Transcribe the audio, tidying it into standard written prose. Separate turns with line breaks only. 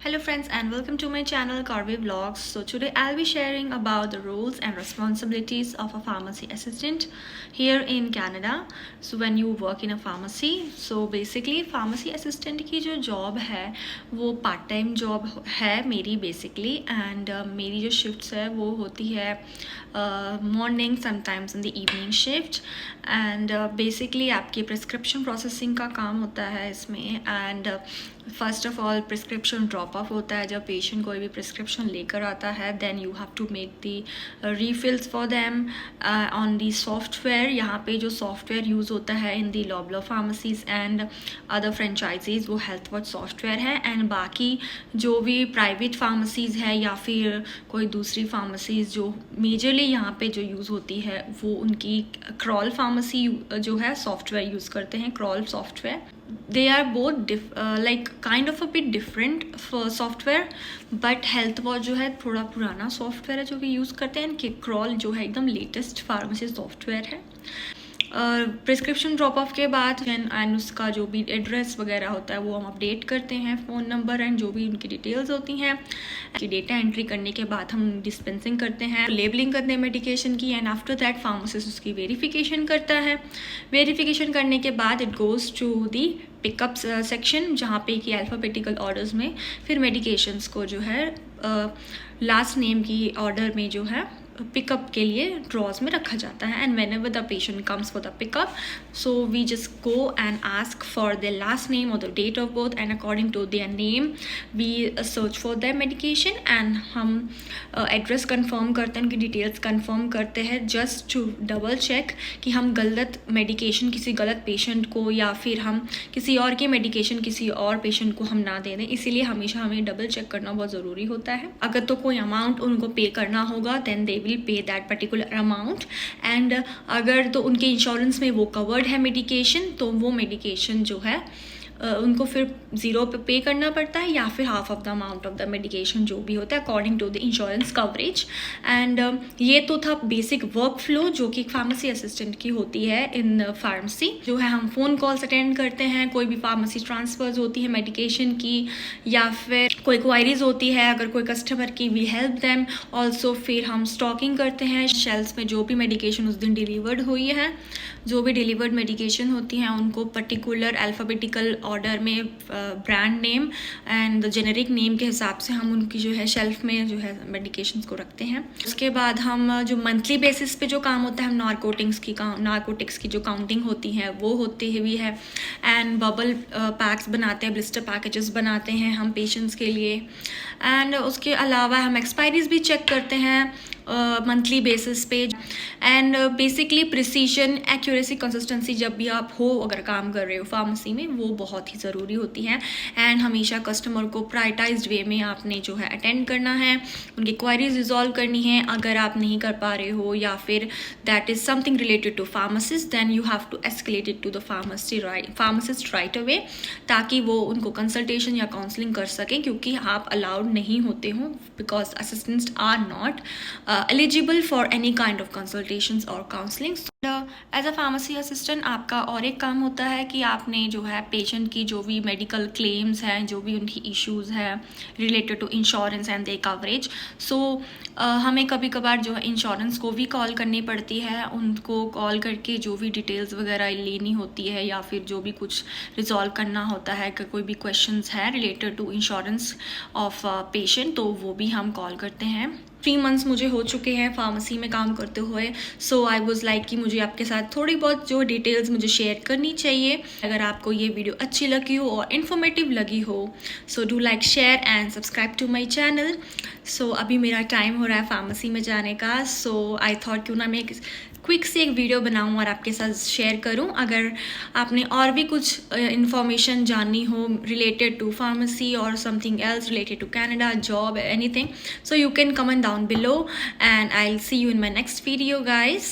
Hello friends and welcome to my channel Carve Vlogs. So today I'll be sharing about the roles and responsibilities of a pharmacy assistant here in Canada. So when you work in a pharmacy, so basically pharmacy assistant की जो job है वो part time job है मेरी basically and मेरी जो shifts है वो होती है morning sometimes in the evening shift and basically आपकी prescription processing का काम होता है इसमें and first of all prescription drop of होता है जब पेशेंट कोई भी प्रिस्क्रिप्शन लेकर आता है then you have to make the refills for them on the software. यहाँ पे जो सॉफ्टवेयर यूज़ होता है in the Loblaw pharmacies and other franchisees वो हेल्थ वॉच सॉफ्टवेयर है एंड बाकी जो भी प्राइवेट फार्मेसीज है या फिर कोई दूसरी फार्मेसीज जो मेजरली यहाँ पे जो यूज़ होती है वो उनकी क्रॉल फार्मेसी जो है सॉफ्टवेयर यूज़ करते हैं. Crawl software they are both like kind of a bit different for software but health watch जो है थोड़ा पुराना सॉफ्टवेयर है जो कि यूज़ करते हैं एंड क्रॉल जो है एकदम लेटेस्ट फार्मेसी सॉफ्टवेयर है. प्रिस्क्रिप्शन ड्रॉप ऑफ के बाद एंड उसका जो भी एड्रेस वगैरह होता है वो हम अपडेट करते हैं, फ़ोन नंबर एंड जो भी उनकी डिटेल्स होती हैं. डेटा एंट्री करने के बाद हम डिस्पेंसिंग करते हैं, लेबलिंग करते हैं मेडिकेशन की एंड आफ्टर दैट फार्मासिस्ट उसकी वेरिफिकेशन करता है. वेरिफिकेशन करने के बाद it goes to the pickup section जहाँ पे कि अल्फ़ाबेटिकल ऑर्डर्स में फिर मेडिकेशंस को जो है लास्ट नेम की ऑर्डर में जो है पिकअप के लिए ड्रॉज में रखा जाता है. And whenever the patient comes for the pickup so we just go and ask for the last name और the date of birth and according to their name we search for the medication and हम address confirm करते हैं, उनकी details confirm करते हैं just to double check कि हम गलत मेडिकेशन किसी गलत पेशेंट को या फिर हम किसी और की मेडिकेशन किसी और पेशेंट को हम ना दे दें. इसीलिए हमेशा हमें डबल चेक करना बहुत ज़रूरी होता है. अगर तो कोई अमाउंट उनको पे करना होगा then they will pay that particular amount and अगर तो उनके इंश्योरेंस में वो कवर्ड है मेडिकेशन तो वो मेडिकेशन जो है उनको फिर ज़ीरो पे करना पड़ता है या फिर half of the amount of the medication जो भी होता है according to the insurance coverage. And ये तो था बेसिक वर्क फ्लो जो कि फार्मेसी असिस्टेंट की होती है इन फार्मेसी. जो है हम फ़ोन कॉल्स अटेंड करते हैं, कोई भी फार्मेसी ट्रांसफर्स होती है मेडिकेशन की या फिर कोई क्वायरीज होती है अगर कोई कस्टमर की वी हेल्प दैम. ऑल्सो फिर हम स्टॉकिंग करते हैं शेल्फ्स में जो भी मेडिकेशन उस दिन डिलीवर्ड हुई है, जो भी डिलीवर्ड मेडिकेशन होती हैं उनको पर्टिकुलर अल्फ़ाबेटिकल ऑर्डर में brand name and the generic name के हिसाब से हम उनकी जो है शेल्फ में जो है मेडिकेशंस को रखते हैं. उसके बाद हम जो मंथली बेसिस पे जो काम होता है हम नारकोटिक्स की जो काउंटिंग होती है वो होती हुई है एंड बबल पैक्स बनाते हैं, ब्लिस्टर पैकेजेस बनाते हैं हम पेशेंट्स के लिए. एंड उसके अलावा हम एक्सपायरीज भी चेक करते हैं मंथली बेसिस पे. And basically precision, accuracy, consistency जब भी आप हो अगर काम कर रहे हो फार्मेसी में वो बहुत ही ज़रूरी होती है. एंड हमेशा कस्टमर को प्रायोरिटाइज्ड वे में आपने जो है अटेंड करना है, उनकी क्वायरीज रिजॉल्व करनी है. अगर आप नहीं कर पा रहे हो या फिर that is something related to pharmacist then you have to escalate it to the pharmacist right away ताकि वो उनको कंसल्टेशन या काउंसलिंग कर सकें क्योंकि आप अलाउड नहीं होते हो because assistants are not eligible for any kind of consultations or counseling. As a pharmacy assistant आपका और एक काम होता है कि आपने जो है पेशेंट की जो भी मेडिकल क्लेम्स हैं, जो भी उनकी इश्यूज़ हैं related to insurance and the coverage, so हमें कभी कभार जो है इंश्योरेंस को भी कॉल करनी पड़ती है. उनको कॉल करके जो भी डिटेल्स वगैरह लेनी होती है या फिर जो भी कुछ रिजॉल्व करना होता है कि कोई भी क्वेश्चंस है related to insurance of patient तो वो भी हम कॉल करते हैं. 3 months मुझे हो चुके हैं फार्मेसी में काम करते हुए. सो आई वॉज लाइक कि मुझे आपके साथ थोड़ी बहुत जो डिटेल्स मुझे शेयर करनी चाहिए. अगर आपको ये वीडियो अच्छी लगी हो और इन्फॉर्मेटिव लगी हो so do like, share and subscribe to my channel. So अभी मेरा टाइम हो रहा है फार्मेसी में जाने का. सो आई थॉट क्यों ना मैं क्विक से एक वीडियो बनाऊं और आपके साथ शेयर करूं. अगर आपने और भी कुछ इन्फॉर्मेशन जाननी हो रिलेटेड टू फार्मेसी और something else related to Canada, job, anything, so you can comment down below and I'll see you in my next video guys.